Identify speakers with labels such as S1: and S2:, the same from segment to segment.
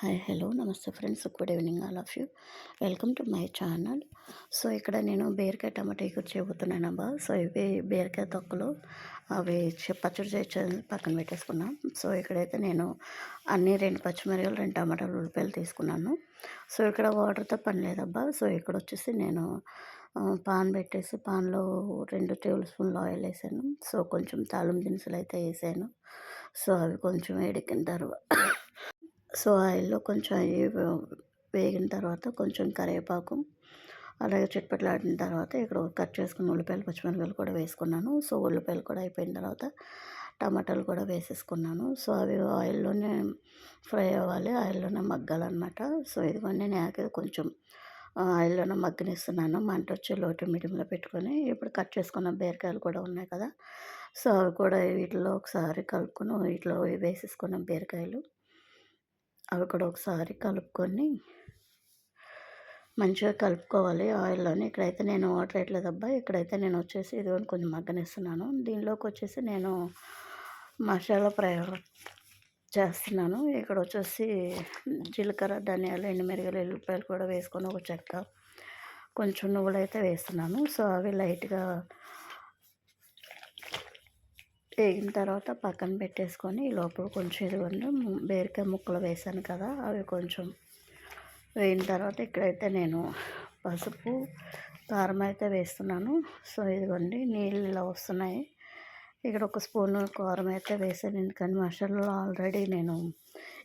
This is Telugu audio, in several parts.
S1: హాయ్ హలో నమస్తే friends, good evening all of you. Welcome to my channel. So ఇక్కడ నేను బీరకాయ టమాటా ఎగురు చేయబోతున్నానబ్బా. సో ఇవి బీరకాయ తొక్కలు అవి పచ్చడి చేసి పక్కన పెట్టేసుకున్నాం. సో ఇక్కడైతే నేను అన్నీ 2 పచ్చిమిరపకాయలు 2 టమాటాలు ఉల్లిపాయలు తీసుకున్నాను. సో ఇక్కడ వాటర్తో పని లేదబ్బా. సో ఇక్కడ వచ్చేసి నేను పాన్ పెట్టేసి పాన్లో 2 టేబుల్ స్పూన్లు ఆయిల్ వేసాను. సో కొంచెం తాలింపు దినుసులు అయితే వేసాను. సో అవి కొంచెం వేడెక్కిన తర్వాత సో ఆయిల్‌లో కొంచెం అయి వేగిన తర్వాత కొంచెం కరివేపాకు, అలాగే చిటపటలాడిన తర్వాత ఇక్కడ కట్ చేసుకున్న ఉల్లిపాయలు, పచ్చిమిరపకాయలు కూడా వేసుకున్నాను. సో ఉల్లిపాయలు కూడా అయిపోయిన తర్వాత టమాటాలు కూడా వేసేసుకున్నాను. సో అవి ఆయిల్‌లోనే ఫ్రై అవ్వాలి, ఆయిల్‌లోనే మగ్గాలన్నమాట. సో ఇదిగోండి నేను కొంచెం ఆయిల్‌లోనే మగ్గనిస్తున్నాను. మంట వచ్చి లో టు మీడియంలో పెట్టుకొని ఇప్పుడు కట్ చేసుకున్న బీరకాయలు కూడా ఉన్నాయి కదా. సో అవి కూడా వీటిలో ఒకసారి కలుపుకొని వీటిలో వేసేసుకున్న బీరకాయలు అవి కూడా ఒకసారి కలుపుకొని మంచిగా కలుపుకోవాలి ఆయిల్లోని. ఇక్కడైతే నేను వాటర్ వేయట్లేదబ్బా. ఇక్కడైతే నేను వచ్చేసి ఇదిగోండి కొంచెం మగ్గనిస్తున్నాను. దీనిలోకి వచ్చేసి నేను మసాలా ప్రయోగం చేస్తున్నాను. ఇక్కడ వచ్చేసి జీలకర్ర, ధనియాలు, ఎండుమిరపకాయలు, ఎల్లిపాయలు కూడా వేసుకొని ఒక చెక్క, కొంచెం నువ్వులు అయితే వేస్తున్నాను. సో అవి లైట్గా వేగిన తర్వాత పక్కన పెట్టేసుకొని ఈ లోపల కొంచెం ఇదిగోండి బీరకాయ ముక్కలు వేసాను కదా, అవి కొంచెం వేగిన తర్వాత ఇక్కడైతే నేను పసుపు, కారం అయితే వేస్తున్నాను. సో ఇదిగోండి నీళ్ళు ఇలా వస్తున్నాయి. ఇక్కడ ఒక స్పూను కారం అయితే వేసాను, ఎందుకంటే మసాలాలో ఆల్రెడీ నేను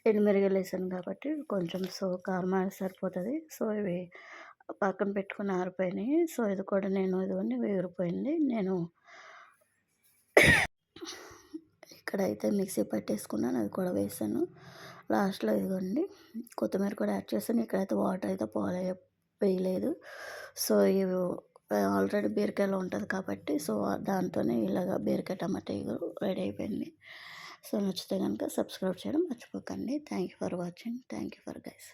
S1: ఎండుమిరపకాయలు వేసాను కాబట్టి కొంచెం సో కారం సరిపోతుంది. సో ఇవి పక్కన పెట్టుకుని ఆరిపోయినాయి. సో ఇది కూడా నేను ఇదిగోండి వేగిపోయింది. నేను ఇక్కడైతే మిక్సీ పట్టేసుకున్నాను, అది కూడా వేసాను. లాస్ట్లో ఇదిగోండి కొత్తిమీర కూడా యాడ్ చేశాను. ఇక్కడైతే వాటర్ అయితే వేయలేదు. సో ఇవి ఆల్రెడీ బీరకాయలో ఉంటుంది కాబట్టి సో దాంతోనే ఇలాగ బీరకాయ టమాటా రెడీ అయిపోయింది. సో నచ్చితే కనుక సబ్స్క్రైబ్ చేయడం మర్చిపోకండి. Thank you for watching. Thank you for guys.